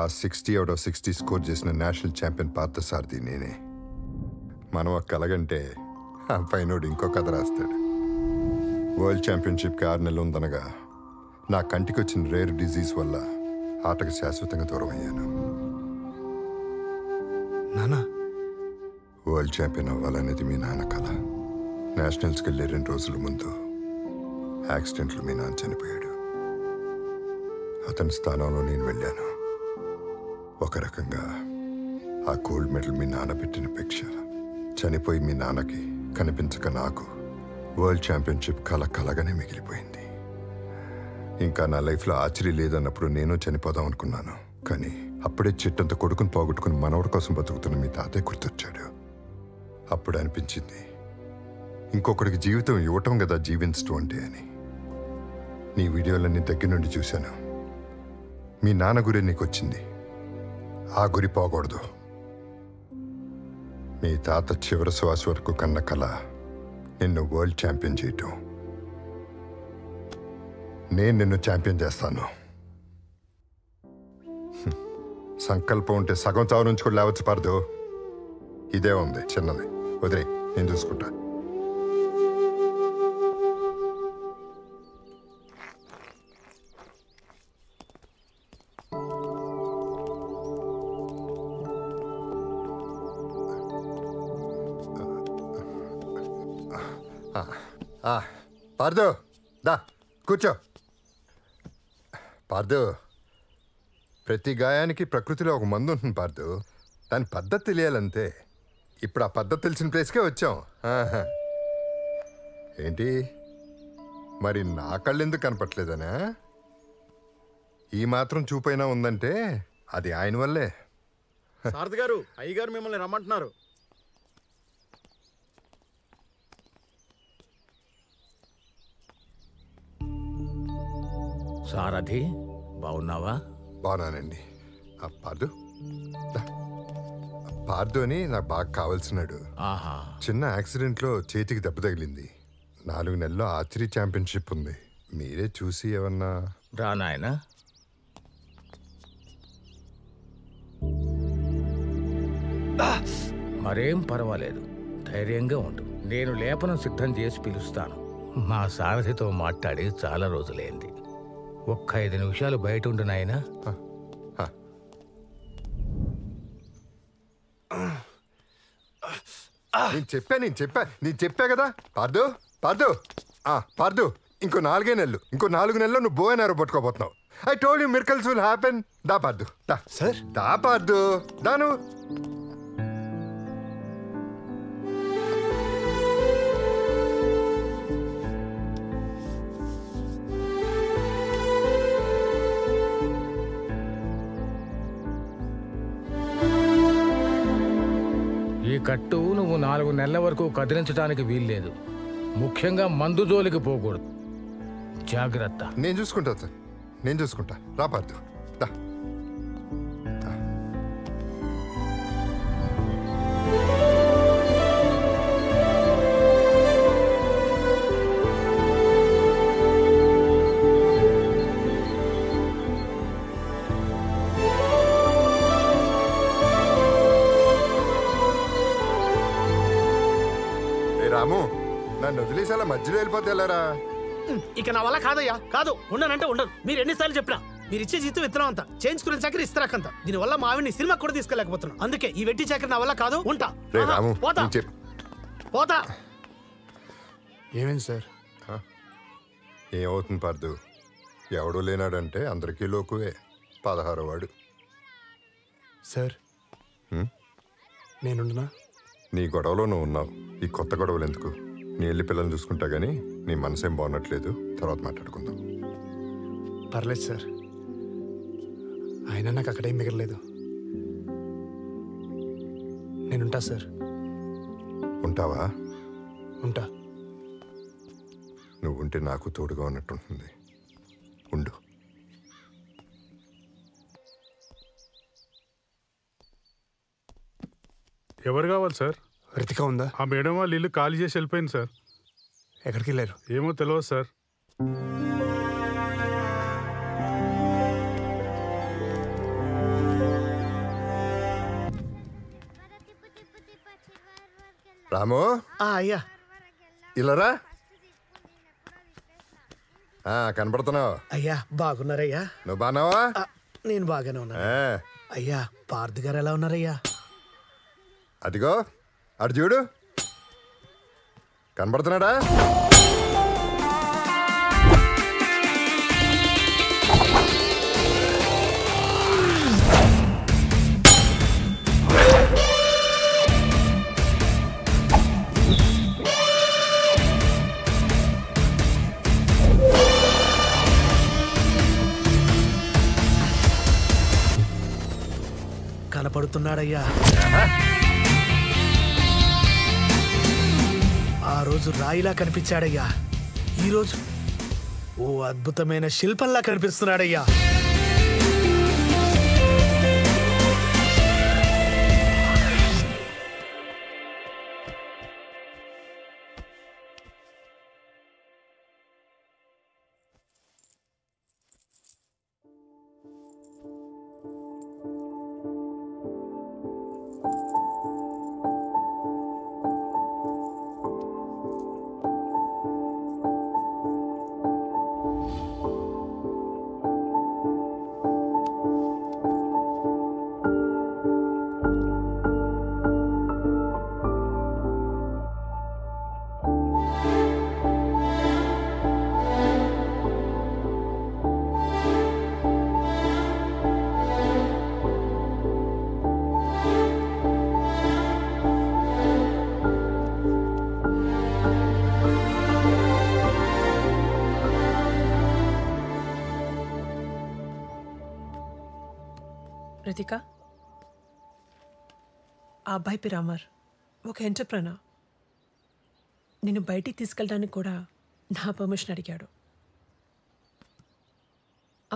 ఆ 60 out of 60 score చేసిన national champion Parthasarathi నేనే. మనం ఒక కలగంటే ఆ పైనోడు ఇంకో కథ రాస్తాడు. వరల్డ్ ఛాంపియన్షిప్కి 6 నెలలు ఉందనగా నా కంటికి వచ్చిన రేర్ డిజీజ్ వల్ల ఆటకు శాశ్వతంగా దూరం అయ్యాను. నానా, వరల్డ్ ఛాంపియన్ అవ్వాలనేది మీ నాన్న కళ. నేషనల్స్కి వెళ్ళే 2 రోజుల ముందు యాక్సిడెంట్లో మీ నాన్న చనిపోయాడు. అతని స్థానంలో నేను వెళ్ళాను. ఒక రకంగా ఆ గోల్డ్ మెడల్ మీ నాన్న పెట్టిన భిక్ష. చనిపోయి మీ నాన్నకి కనిపించక నాకు వరల్డ్ ఛాంపియన్షిప్ కలగానే మిగిలిపోయింది. ఇంకా నా లైఫ్లో ఆశ్చర్య లేదన్నప్పుడు నేను చనిపోదాం అనుకున్నాను. కానీ అప్పుడే చెట్టంత కొడుకుని పోగొట్టుకుని మనవడి కోసం బతుకుతున్న మీ తాతయ్య గుర్తొచ్చాడు. అప్పుడు అనిపించింది, ఇంకొకడికి జీవితం ఇవ్వటం కదా జీవించటం అంటే అని. నీ వీడియోలన్నీ దగ్గర నుండి చూశాను. మీ నాన్న గురి నీకు వచ్చింది, ఆ గురి పోకూడదు. మీ తాత చివరి శ్వాస వరకు కన్న కల నిన్ను వరల్డ్ ఛాంపియన్ చేయటం. నేను నిన్ను ఛాంపియన్ చేస్తాను. సంకల్పం ఉంటే సగం చావు నుంచి కూడా లేవచ్చు పడదు. ఇదే ఉంది చిన్నది, వదిలే, నేను చూసుకుంటా. పార్దు, దా కూర్చో. పార్దు, ప్రతి గాయానికి ప్రకృతిలో ఒక మందు ఉంటుంది పార్దు. దాని పద్ధతి తెలియాలంతే. ఇప్పుడు ఆ పద్ధతి తెలిసిన ప్లేస్కే వచ్చాం. ఏంటి మరి నా కళ్ళు ఎందుకు కనపట్లేదనా? ఈ మాత్రం చూపైనా ఉందంటే అది ఆయన వల్లే. సారథి గారు, అయ్యగారు మిమ్మల్ని రమ్మంటున్నారు. సారథి, బాగున్నావా? బాగున్నానండి. పార్దు, పార్దు అని నాకు బాగా కావాల్సినాడు. చిన్న యాక్సిడెంట్లో చేతికి దెబ్బ తగిలింది. 4 నెలల్లో ఆర్చరీ ఛాంపియన్షిప్ ఉంది. మీరే చూసి ఏమన్నా. రా నాయనా. మరేం పర్వాలేదు, ధైర్యంగా ఉండు. నేను లేపనం సిద్ధం చేసి పిలుస్తాను. మా సారథితో మాట్లాడి చాలా రోజులైంది. ఒక్క 5 నిమిషాలు బయట ఉండు నాయనా. నేను చెప్పా కదా పార్దు. పార్దు, పార్దు, ఇంకో 4 నెలలు, ఇంకో 4 నెలల్లో నువ్వు బో అయినారో పట్టుకోబోతున్నావు. I told you miracles will happen. దా పార్దు, దా. సార్, దా పార్దు, దాను. ఈ కట్టు నువ్వు 4 నెలల వరకు కదిలించడానికి వీల్లేదు. ముఖ్యంగా మందు జోలికి పోకూడదు. జాగ్రత్త. నేను చూసుకుంటా సార్, నేను చూసుకుంటా. రా పార్దు, దా. రాము, నన్ను వదిలేసేలా మధ్యలో వెళ్ళిపోతే వెళ్ళారా? ఇక నా వల్ల కాదయ్యా, కాదు. ఉండనంటే ఉండదు. మీరు ఎన్నిసార్లు చెప్పినా మీరు ఇచ్చే జీతం విత్తనం అంతా, చేయించుకునే చాకరీ ఇస్తారాకంత. దీనివల్ల మా ఆవిడ్ని సినిమా కూడా తీసుకెళ్ళకపోతున్నాను. అందుకే ఈ వెట్టి చాకరీ నా వల్ల కాదు. ఉంటా. పోతా పోతా. ఏమైంది సార్? ఏమవుతుంది పార్దు? ఎవడో లేనాడంటే అందరికీ లోకువే. 16వ వాడు. సార్, నేనుండనా? నీ గొడవలో నువ్వు ఉన్నావు. ఈ కొత్త గొడవలు ఎందుకు? నీ వెళ్ళి పిల్లల్ని చూసుకుంటా గానీ నీ మనసేం బాగున్నట్లేదు. తర్వాత మాట్లాడుకుందాం. పర్లేదు సార్, అయినా నాకు అక్కడేం మిగలలేదు. నేనుంటా సార్. ఉంటావా? ఉంటా. నువ్వు ఉంటే నాకు తోడుగా ఉన్నట్టుంటుంది. ఉండు. ఎవరు కావాలి సార్? రితిక ఉందా? ఆ మేడం వాళ్ళు ఇల్లు ఖాళీ చేసి వెళ్ళిపోయింది సార్. ఎక్కడికి వెళ్ళారు? ఏమో తెలియదు సార్. రాము అయ్యా ఇలారా. కనపడుతున్నావు. అయ్యా బాగున్నారయ్యా? నువ్వు బాగున్నావా? నేను బాగానే ఉన్నా అయ్యా. పార్థి గారు ఎలా ఉన్నారయ్యా? అదిగో అటు చూడు, కనపడుతున్నాడా? కనపడుతున్నాడయ్యా. ఆ రోజు రాయిలా కనిపించాడయ్యా, ఈరోజు ఓ అద్భుతమైన శిల్పంలా కనిపిస్తున్నాడయ్యా. రితిక, ఆ అబ్బాయి పేరు అమర్, ఒక ఎంటర్ప్రెనర్. నేను బయటికి తీసుకెళ్ళడానికి కూడా నా పర్మిషన్ అడిగాడు.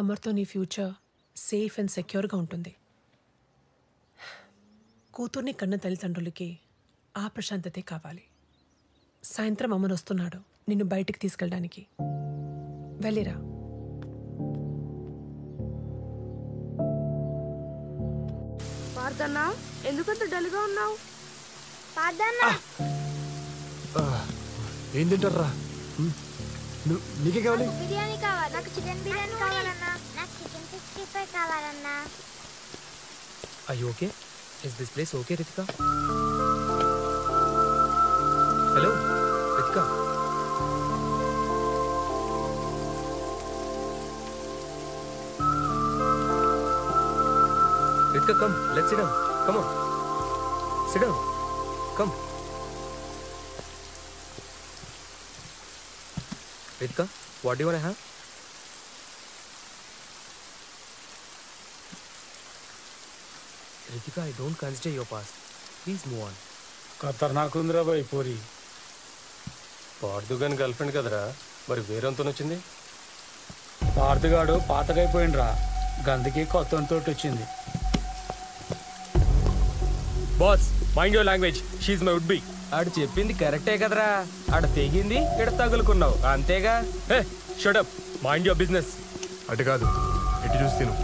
అమర్తో నీ ఫ్యూచర్ సేఫ్ అండ్ సెక్యూర్గా ఉంటుంది. కూతుర్ని కన్న తల్లిదండ్రులకి ఆ ప్రశాంతతే కావాలి. సాయంత్రం అమర్ వస్తున్నాడు నిన్ను బయటికి తీసుకెళ్ళడానికి. వెళ్ళిరా. పార్థన్నా, ఎందుకంత డల్గా ఉన్నావు? ఏం తింటారా? నీకే కావాలి? బిర్యానీ కావాలి. నాకు చికెన్ బిర్యానీ కావాలన్నా. నాకు చికెన్ 65 కావాలన్నా. Are you okay? Is this place okay, Ritika? Hello, Ritika. Ritika, come. Let's sit down. Come on. Sit down. Come. Ritika, what do you want to have? Ritika, I don't consider your past. Please move on. ఖతర్నాక్ ఉందిరా bye పోరి. పార్థుగాని girl friend కదరా, మరి వేరేంతో వచ్చింది? పార్థుగాడు పాతగైపోయిండ్రా, గందుకి కొత్త తోటి వచ్చింది. Boss, mind your language. షీఈ్ my would be. ఆడు చెప్పింది కరెక్టే కదరా. ఆడ తెగింది, ఇక్కడ తగులుకున్నావు అంతేగా. Hey, shut up. Mind your business. అటు కాదు, ఎటు చూసి తిను.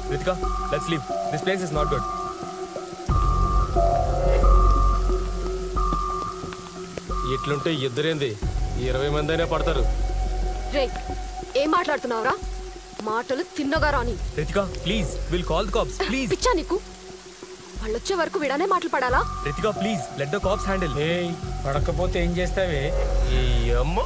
Ritika, let's leave. This place is not good. ఇట్లుంటే ఇద్దరేంది, 20 మంది అయినా పడతారు. రే, ఏం మాట్లాడుతున్నావురా? మాటలు తిన్నగా రాని. Ritika, please. We'll call the cops. Please. పిచ్చా నీకు? వాళ్ళు వచ్చే వరకు విడానే మాటలు పడాలా? Ritika, please. Let the cops handle. ఏయ్, పడకపోతే ఏం చేస్తావే? ఈ అమ్మ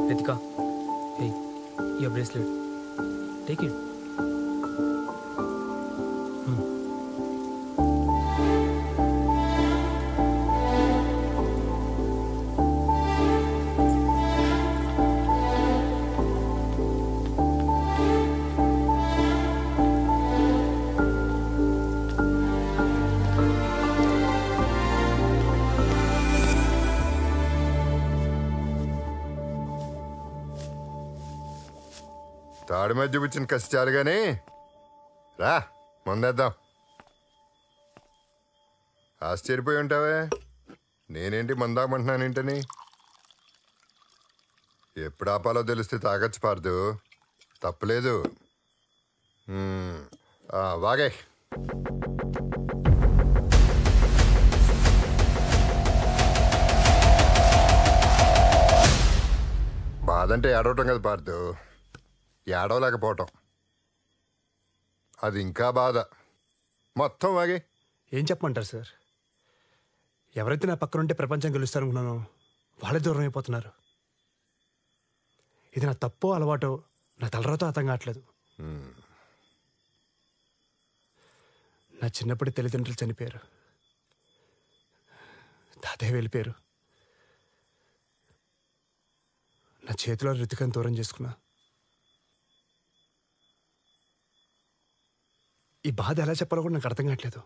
Ritika, hey, your bracelet. Take it. తాడి మీద చూపించిన కసి చాలు కానీ రా ముందేద్దాం. ఆశ్చర్యపోయి ఉంటావే, నేనేంటి మందామంటున్నానేంటని. ఎప్పుడు ఆపాలో తెలిస్తే తాగొచ్చు పార్దు, తప్పలేదు. వాగే. బాధ అంటే ఏడవటం కదా పార్దు, ఏడవలేకపోవటం అది ఇంకా బాధ. మొత్తం వాగే. ఏం చెప్పమంటారు సార్? ఎవరైతే నా పక్కన ఉంటే ప్రపంచం గెలుస్తారనుకున్నానో వాళ్ళే దూరం అయిపోతున్నారు. ఇది నా తప్పో అలవాటో నా తలరాతో అర్థం కావట్లేదు. నా చిన్నప్పటి తల్లిదండ్రులు చనిపోయారు, తాతయ్య వెళ్ళిపోయారు. నా చేతిలో రితికను దూరం చేసుకున్నా. ఈ బాధ ఎలా చెప్పాలో కూడా నాకు అర్థం కావట్లేదు.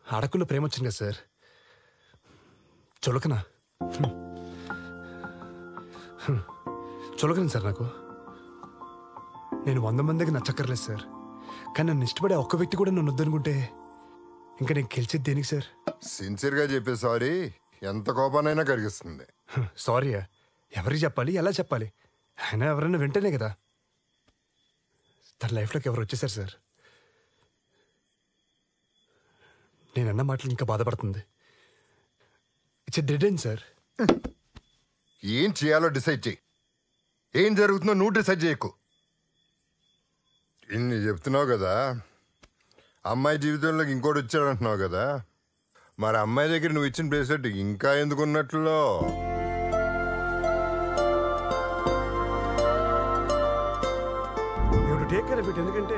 అడకుల్లో ప్రేమ వచ్చింది కదా సార్, చులకనా చులకను సార్ నాకు. నేను 100 మందికి నచ్చక్కర్లేదు సార్, కానీ నన్ను ఇష్టపడే ఒక్క వ్యక్తి కూడా నన్ను వద్దనుకుంటే ఇంకా నేను గెలిచేది దేనికి సార్? సిన్సియర్గా చెప్పే సారీ ఎంత కోపానైనా కరిగిస్తుంది. సారీయా? ఎవరికి చెప్పాలి, ఎలా చెప్పాలి? ఆయన ఎవరైనా వింటేనే కదా. తన లైఫ్లోకి ఎవరు వచ్చేసారు సార్. నేనన్న మాటలు ఇంకా బాధపడుతుంది. It's dead end sir. ఏం చేయాలో డిసైడ్ చేయి. ఏం జరుగుతుందో నువ్వు డిసైడ్ చేయకు. ఇన్ని చెప్తున్నావు కదా, అమ్మాయి జీవితంలోకి ఇంకోటి వచ్చాడంటున్నావు కదా, మరి అమ్మాయి దగ్గర నువ్వు ఇచ్చిన బ్రేస్లెట్ ఇంకా ఎందుకున్నట్లో? టేక్ కేర్ ఆఫ్ ఇట్, ఎందుకంటే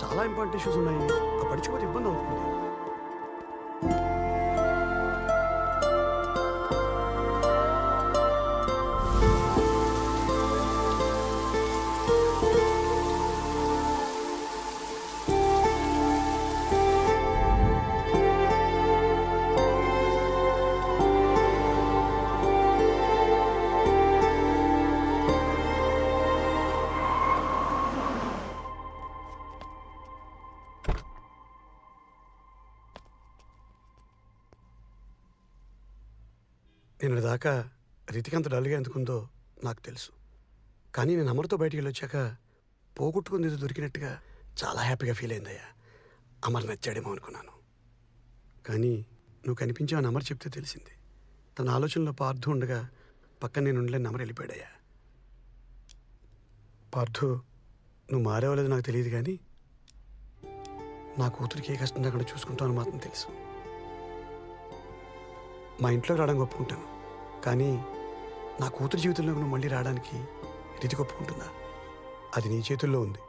చాలా ఇంపార్టెంట్ ఇష్యూస్ ఉన్నాయి. ఆ పడిచిపోతే ఇబ్బంది అవుతుంది. నేను దాకా రితికంత డల్గా ఎందుకుందో నాకు తెలుసు, కానీ నేను అమర్తో బయటికి వెళ్ళొచ్చాక పోగొట్టుకుంది ఏదో దొరికినట్టుగా చాలా హ్యాపీగా ఫీల్ అయిందయ్యా. అమర్ నచ్చాడేమో అనుకున్నాను, కానీ నువ్వు కనిపించావని అమర్ చెప్తే తెలిసింది. తన ఆలోచనలో పార్థు ఉండగా పక్కన నేను ఉండలేని అమర్ వెళ్ళిపోయాడయ్యా. పార్థు, నువ్వు మారేవలేదు నాకు తెలియదు, కానీ నా కూతురికి ఏ కష్టం లేకుండా చూసుకుంటావని మాత్రం తెలుసు. మా ఇంట్లోకి రావడానికి ఒప్పుకుంటాను, కానీ నా కూతురు జీవితంలో నువ్వు మళ్ళీ రావడానికి రీతికి ఒప్పుకుంటుందా? అది నీ చేతుల్లో ఉంది.